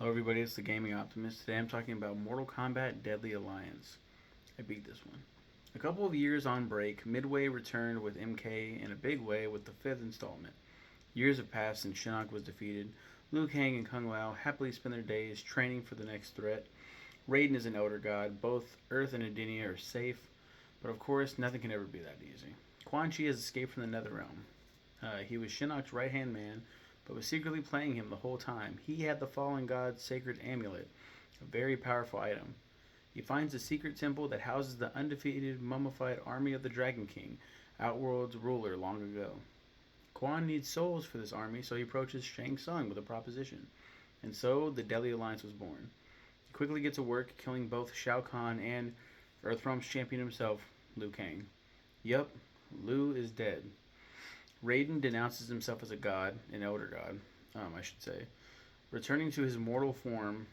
Hello everybody, it's the Gaming Optimist. Today I'm talking about Mortal Kombat Deadly Alliance. I beat this one. A couple of years on break, Midway returned with MK in a big way with the fifth installment. Years have passed since Shinnok was defeated. Liu Kang and Kung Lao happily spend their days training for the next threat. Raiden is an elder god. Both Earth and Edenia are safe, but of course, nothing can ever be that easy. Quan Chi has escaped from the Netherrealm. He was Shinnok's right hand man, but was secretly playing him the whole time. He had the fallen god's sacred amulet, a very powerful item. He finds a secret temple that houses the undefeated, mummified army of the Dragon King, Outworld's ruler long ago. Quan needs souls for this army, so he approaches Shang Tsung with a proposition. And so the Deadly Alliance was born. He quickly gets to work, killing both Shao Kahn and Earthrealm's champion himself, Liu Kang. Yup, Liu is dead. Raiden denounces himself as a god, an elder god, I should say, returning to his mortal form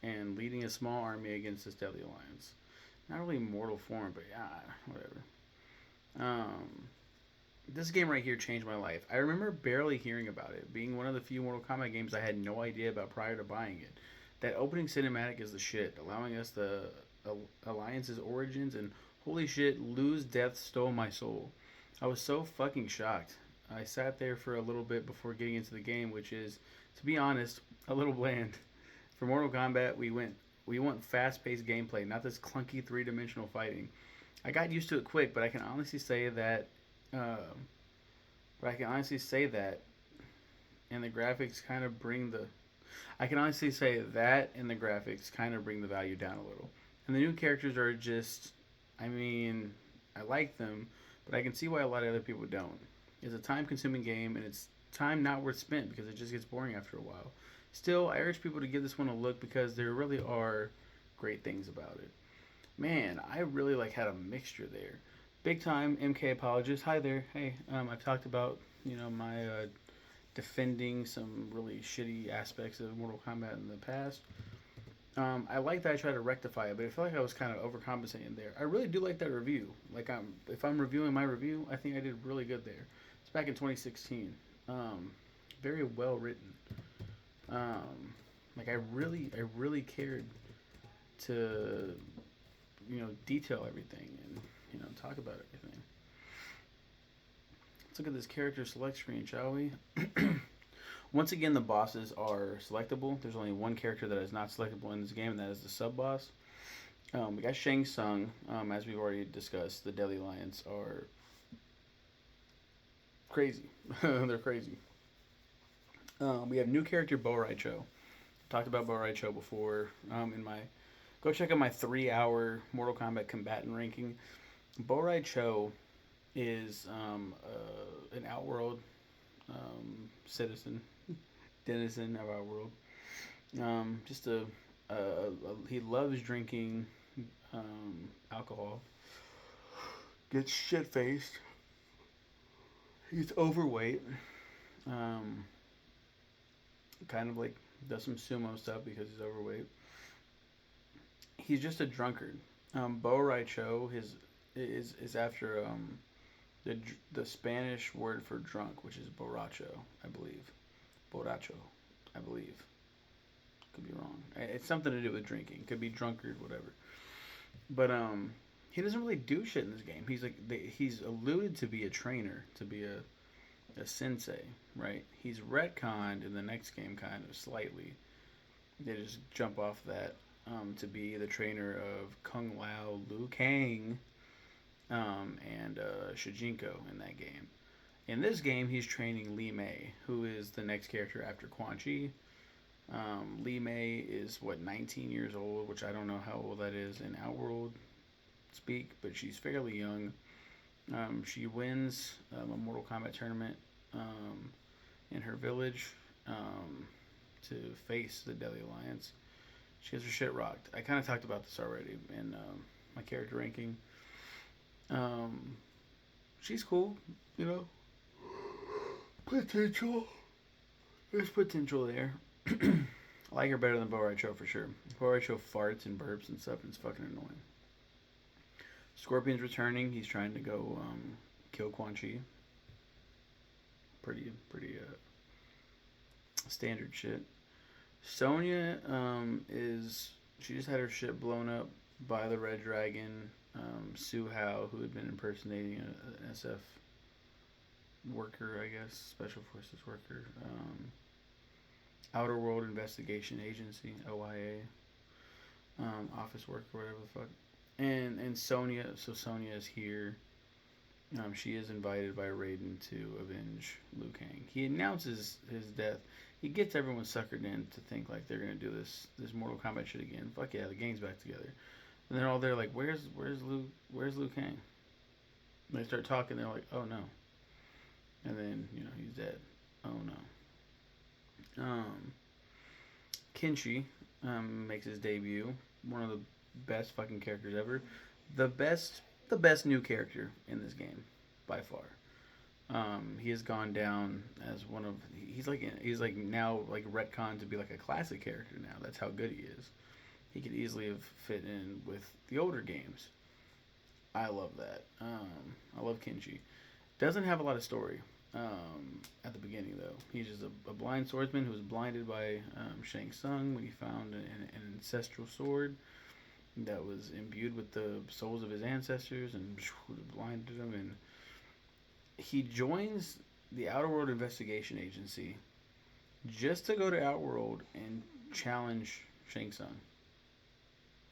and leading a small army against this deadly alliance. Not really mortal form, but yeah, whatever. This game right here changed my life. I remember barely hearing about it, being one of the few Mortal Kombat games I had no idea about prior to buying it. That opening cinematic is the shit, allowing us the Alliance's origins, and holy shit, Liu's death stole my soul. I was so fucking shocked. I sat there for a little bit before getting into the game, which is, to be honest, a little bland. For Mortal Kombat, we want fast-paced gameplay, not this clunky three-dimensional fighting. I got used to it quick, but I can honestly say that, uh, and the graphics kind of bring the. I can honestly say that and the graphics kind of bring the value down a little. And the new characters are just, I mean, I like them, but I can see why a lot of other people don't. It's a time consuming game and it's time not worth spent because it just gets boring after a while. Still, I urge people to give this one a look because there really are great things about it. Man, I really had a mixture there. Big time MK apologist. Hi there. Hey, I've talked about my defending some really shitty aspects of Mortal Kombat in the past. I like that I tried to rectify it, but I feel like I was kind of overcompensating there. I really do like that review. If I'm reviewing my review, I think I did really good there. It's back in 2016. Very well written. I really cared to, detail everything and talk about everything. Let's look at this character select screen, shall we? Once again, the bosses are selectable. There's only one character that is not selectable in this game, and that is the sub boss. We got Shang Tsung, as we've already discussed. The Deadly Alliance are crazy. They're crazy. We have new character Bo Raicho. Talked about Bo Raicho before. Go check out my 3-hour Mortal Kombat combatant ranking. Bo Raicho is an Outworld citizen, denizen of our world. Just he loves drinking alcohol. Gets shit faced. He's overweight. Um, Kind of does some sumo stuff because he's overweight. He's just a drunkard. Bo Raicho is after the Spanish word for drunk, which is borracho, I believe. Borracho, I believe. Could be wrong. It's something to do with drinking. Could be drunkard, whatever. But he doesn't really do shit in this game. He's alluded to be a trainer, to be a sensei, right? He's retconned in the next game kind of slightly. They just jump off that to be the trainer of Kung Lao, Liu Kang, and Shijinko in that game. In this game, he's training Li Mei, who is the next character after Quan Chi. Li Mei is 19 years old, which I don't know how old that is in Outworld speak, but she's fairly young. She wins a Mortal Kombat tournament in her village to face the Deadly Alliance. She has her shit rocked. I kind of talked about this already in my character ranking. She's cool, Potential. There's potential there. I like her better than Bo Raicho for sure. Bo Raicho farts and burps and stuff, and it's fucking annoying. Scorpion's returning. He's trying to go kill Quan Chi. Pretty standard shit. Sonya is she just had her ship blown up by the Red Dragon. Sue Howe, who had been impersonating an SF worker, I guess, Special Forces worker, Outer World Investigation Agency, OIA, office worker, whatever the fuck. And Sonya, so Sonya is here. She is invited by Raiden to avenge Liu Kang. He announces his death. He gets everyone suckered in to think like they're gonna do this Mortal Kombat shit again. Fuck yeah, the gang's back together. And they're all there like, where's Liu Kang? And they start talking. They're like, oh no. And then he's dead. Oh no. Kenshi makes his debut. One of the best fucking characters ever. The best new character in this game by far. He has gone down as one of he's like now like retconned to be like a classic character now. That's how good he is. He could easily have fit in with the older games. I love that. I love Kenji. Doesn't have a lot of story at the beginning though. He's just a blind swordsman who was blinded by Shang Tsung when he found an ancestral sword that was imbued with the souls of his ancestors and blinded him. And he joins the Outer World Investigation Agency just to go to Outworld and challenge Shang Tsung.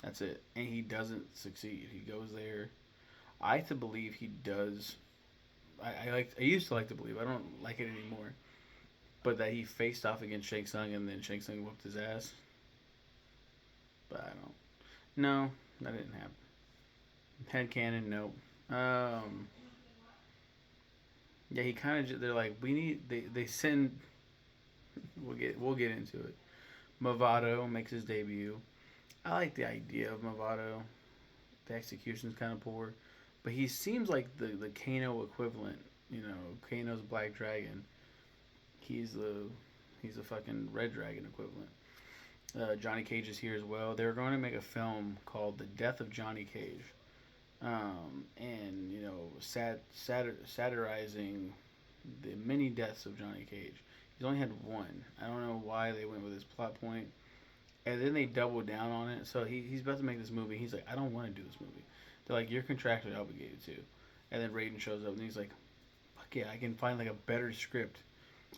That's it. And he doesn't succeed. He goes there. I like to believe he does. I used to like to believe. I don't like it anymore. But that he faced off against Shang Tsung and then Shang Tsung whooped his ass. But I don't. No, that didn't happen. Headcanon, nope. Yeah, he kind of. They're like, we need. They send. We'll get into it. Movado makes his debut. I like the idea of Movado. The execution's kind of poor, but he seems like the Kano equivalent. Kano's Black Dragon. He's the fucking Red Dragon equivalent. Johnny Cage is here as well. They're going to make a film called The Death of Johnny Cage, and satirizing the many deaths of Johnny Cage. He's only had one. I don't know why they went with this plot point, and then they doubled down on it. So he's about to make this movie. He's like, I don't want to do this movie. They're like, you're contractually obligated to. And then Raiden shows up and he's like, fuck yeah, I can find like a better script.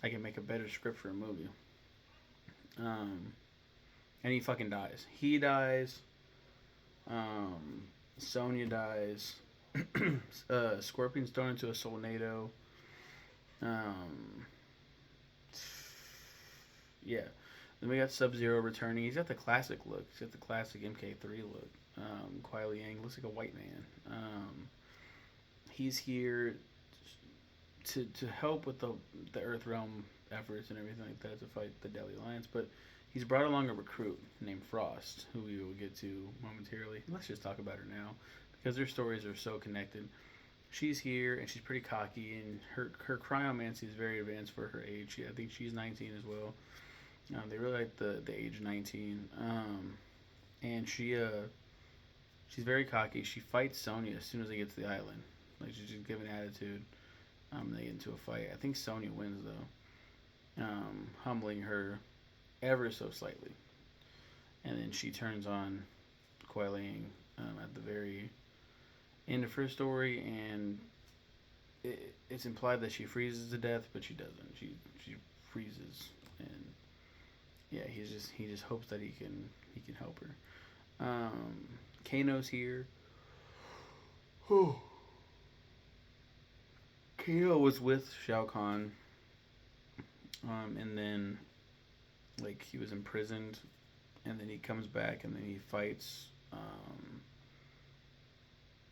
I can make a better script for a movie. And he fucking dies. He dies. Sonya dies. Scorpion's thrown into a Solnado. Um, yeah. Then we got Sub Zero returning. He's got the classic look. He's got the classic MK3 look. Kuai Liang looks like a white man. He's here to help with the Earthrealm efforts and everything like that to fight the Deadly Alliance. But he's brought along a recruit named Frost, who we will get to momentarily. Let's just talk about her now because their stories are so connected. She's here and she's pretty cocky, and her cryomancy is very advanced for her age. I think she's 19 as well. They really like the age 19. And she's very cocky. She fights Sonya as soon as they get to the island. Like she's just giving attitude. They get into a fight. I think Sonya wins though, humbling her ever so slightly. And then she turns on Kuai Liang at the very end of her story, and it's implied that she freezes to death, but she doesn't. She freezes, and yeah, he just hopes that he can help her. Kano's here. Kano was with Shao Kahn, and then like he was imprisoned, and then he comes back, and then he fights.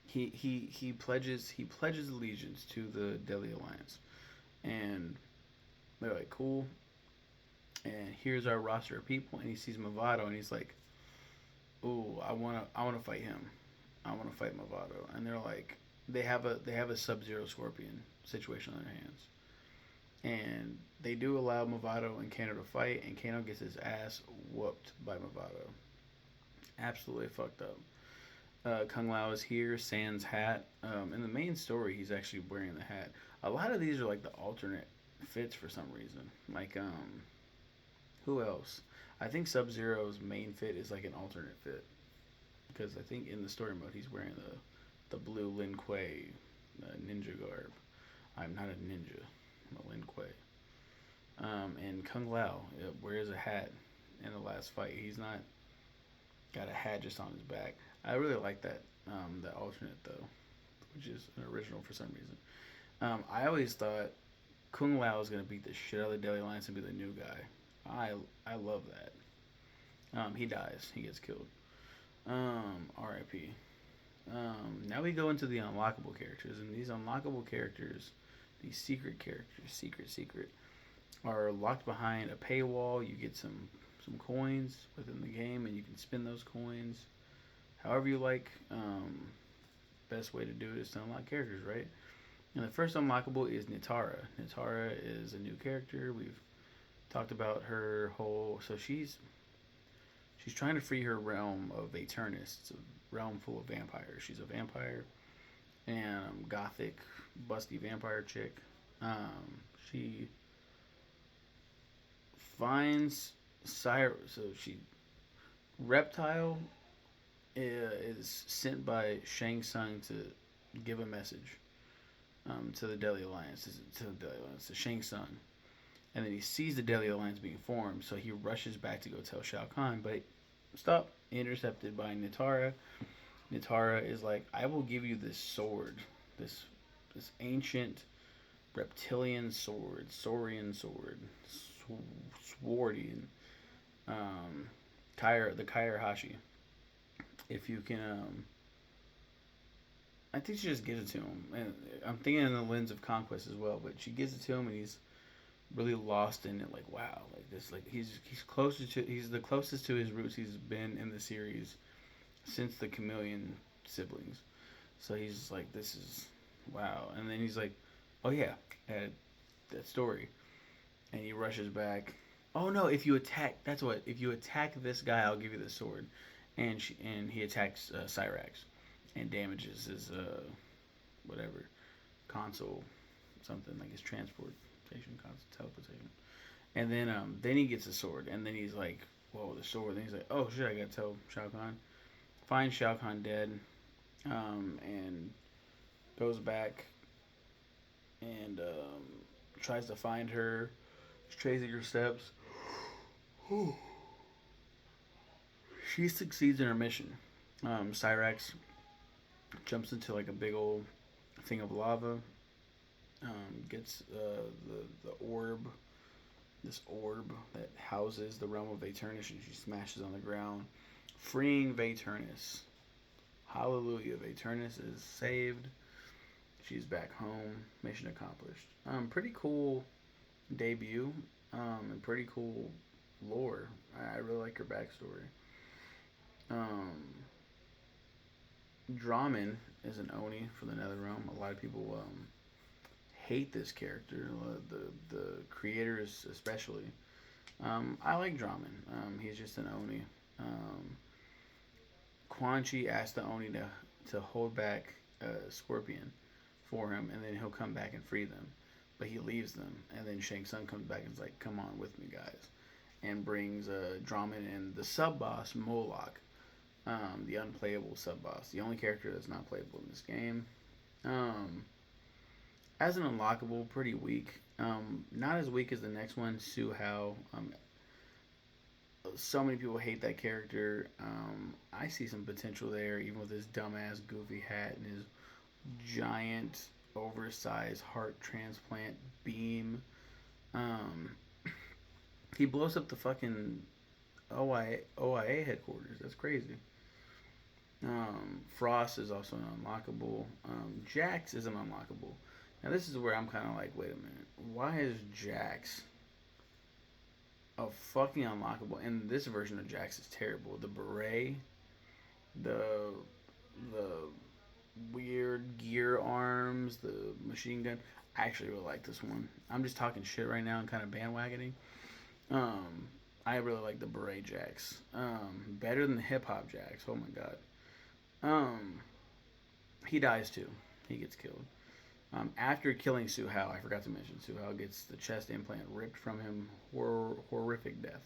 He pledges allegiance to the Deadly Alliance, and they're like, cool. And here's our roster of people, and he sees Movado, and he's like, ooh, I wanna fight him. I wanna fight Movado. And they're like, they have a Sub-Zero Scorpion situation on their hands. And they do allow Movado and Kano to fight, and Kano gets his ass whooped by Movado. Absolutely fucked up. Kung Lao is here, Sans hat. In the main story, he's actually wearing the hat. A lot of these are like the alternate fits for some reason. Like, Who else? I think Sub Zero's main fit is like an alternate fit because I think in the story mode he's wearing the blue Lin Kuei ninja garb. I'm not a ninja. I'm a Lin Kuei. And Kung Lao wears a hat in the last fight. He's not got a hat just on his back. I really like that alternate though, which is an original for some reason. I always thought Kung Lao is gonna beat the shit out of the Daily Alliance and be the new guy. I love that. He dies. He gets killed. R.I.P. Now we go into the unlockable characters, and these unlockable characters, these secret characters, secret, are locked behind a paywall. You get some coins within the game, and you can spin those coins however you like. Best way to do it is to unlock characters, right? And the first unlockable is Nitara. Nitara is a new character. We've talked about her whole. So she's trying to free her realm of Aeternus. It's a realm full of vampires. She's a vampire and gothic, busty vampire chick. She finds Cyrus. So she Reptile is sent by Shang Tsung to give a message to the Deadly Alliance. To Shang Tsung. And then he sees the Deadly Alliance being formed, so he rushes back to go tell Shao Kahn, but stop, intercepted by Nitara. Nitara is like, I will give you this sword, this ancient reptilian sword, saurian sword, swordian, the Kairahashi. If you can, I think she just gives it to him, and I'm thinking in the lens of conquest as well. But she gives it to him, and he's really lost in it. Like, wow, like this, like he's the closest to his roots he's been in the series since the Chameleon siblings. So he's like, this is wow. And then he's like, oh yeah, that story, and he rushes back. Oh no, if you attack, that's what. If you attack this guy, I'll give you the sword. And he attacks Cyrax and damages his whatever console, something like his transportation, console, teleportation. And then he gets a sword, and then he's like, whoa, the sword. Then he's like, oh shit, I gotta tell Shao Kahn. Finds Shao Kahn dead, and goes back and tries to find her. She's tracing her steps. She succeeds in her mission. Cyrax jumps into like a big old thing of lava. Gets the orb, this orb that houses the realm of Aeternus, and she smashes on the ground, freeing Vaeternus. Hallelujah! Vaeternus is saved. She's back home. Mission accomplished. Pretty cool debut. And pretty cool lore. I really like her backstory. Um, Draman is an Oni for the Netherrealm. A lot of people hate this character, the creators especially. I like Draman. He's just an Oni. Quan Chi asked the Oni to hold back Scorpion for him, and then he'll come back and free them. But he leaves them, and then Shang Tsung comes back and is like, "Come on with me, guys," and brings Draman and the sub boss Moloch, the unplayable sub boss, the only character that's not playable in this game. As an unlockable, pretty weak. Not as weak as the next one, Su Hao. So many people hate that character. I see some potential there, even with his dumbass, goofy hat and his giant, oversized heart transplant beam. Um, he blows up the fucking OIA headquarters. That's crazy. Frost is also an unlockable. Jax is an unlockable. Now this is where I'm kind of like, wait a minute, why is Jax a fucking unlockable? And this version of Jax is terrible. The beret, the the weird gear arms, the machine gun. I actually really like this one. I'm just talking shit right now and kind of bandwagoning. I really like the beret Jax. Better than the hip hop Jax. Oh my god. He dies too. He gets killed. After killing Su Hao, I forgot to mention, Su Hao gets the chest implant ripped from him. Horrific death.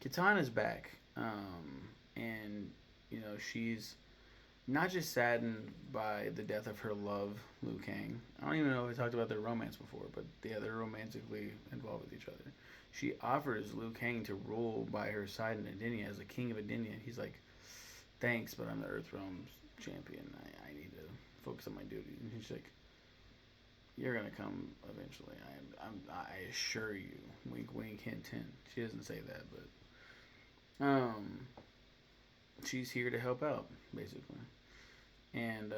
Katana's back, and she's not just saddened by the death of her love, Liu Kang. I don't even know if we talked about their romance before, but yeah, they're romantically involved with each other. She offers Liu Kang to rule by her side in Edenia as the king of Edenia. He's like, thanks, but I'm the Earthrealm's champion. I need to focus on my duties. And she's like, you're gonna come eventually. I assure you. Wink, wink, hint, hint. She doesn't say that, but she's here to help out, basically. And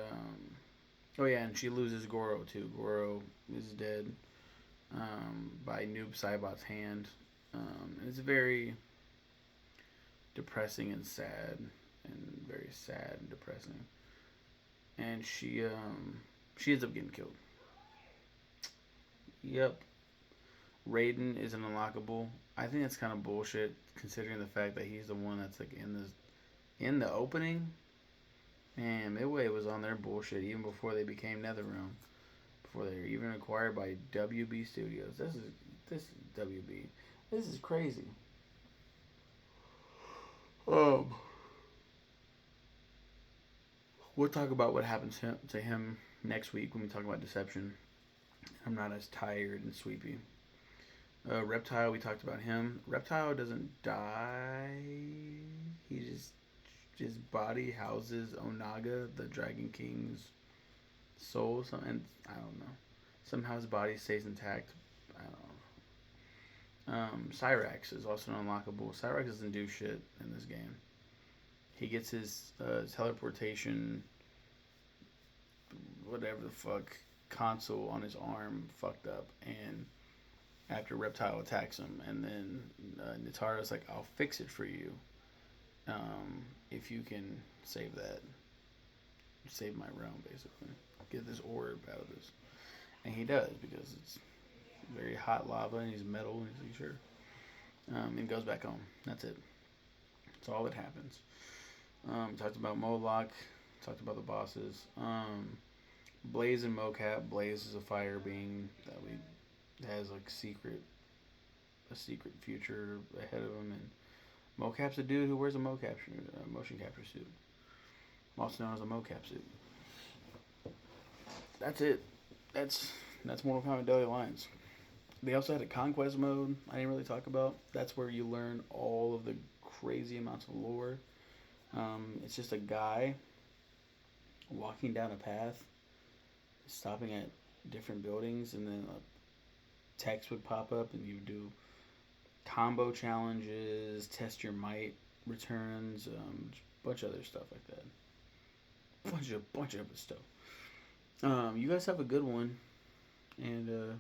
oh yeah, and she loses Goro too. Goro is dead by Noob Saibot's hand. It's very depressing and sad, and very sad and depressing. And she ends up getting killed. Yep, Raiden is an unlockable. I think that's kind of bullshit, considering the fact that he's the one that's like in the opening. Man, Midway was on their bullshit even before they became NetherRealm. Before they were even acquired by WB Studios. This is WB. This is crazy. Um, we'll talk about what happens to him next week when we talk about Deception. I'm not as tired and sweepy. Reptile, we talked about him. Reptile doesn't die. He just his body houses Onaga, the Dragon King's soul. And I don't know. Somehow his body stays intact. I don't know. Cyrax is also an unlockable. Cyrax doesn't do shit in this game. He gets his teleportation, whatever the fuck, console on his arm fucked up, and after Reptile attacks him, and then Nitaro's like, "I'll fix it for you, if you can save that, save my realm, basically, get this orb out of this." And he does because it's very hot lava and he's metal, and he's like, "Sure," and goes back home. That's it. That's all that happens. Talked about Moloch. Talked about the bosses. Blaze and Mocap. Blaze is a fire being that has like a secret future ahead of him, and Mocap's a dude who wears a motion capture suit, also known as a mocap suit. That's it. That's Mortal Kombat Daily Lines. They also had a conquest mode. I didn't really talk about. That's where you learn all of the crazy amounts of lore. It's just a guy walking down a path, stopping at different buildings, and then a text would pop up, and you do combo challenges, test your might returns, a bunch of other stuff like that. Bunch of other stuff. You guys have a good one, and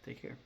take care.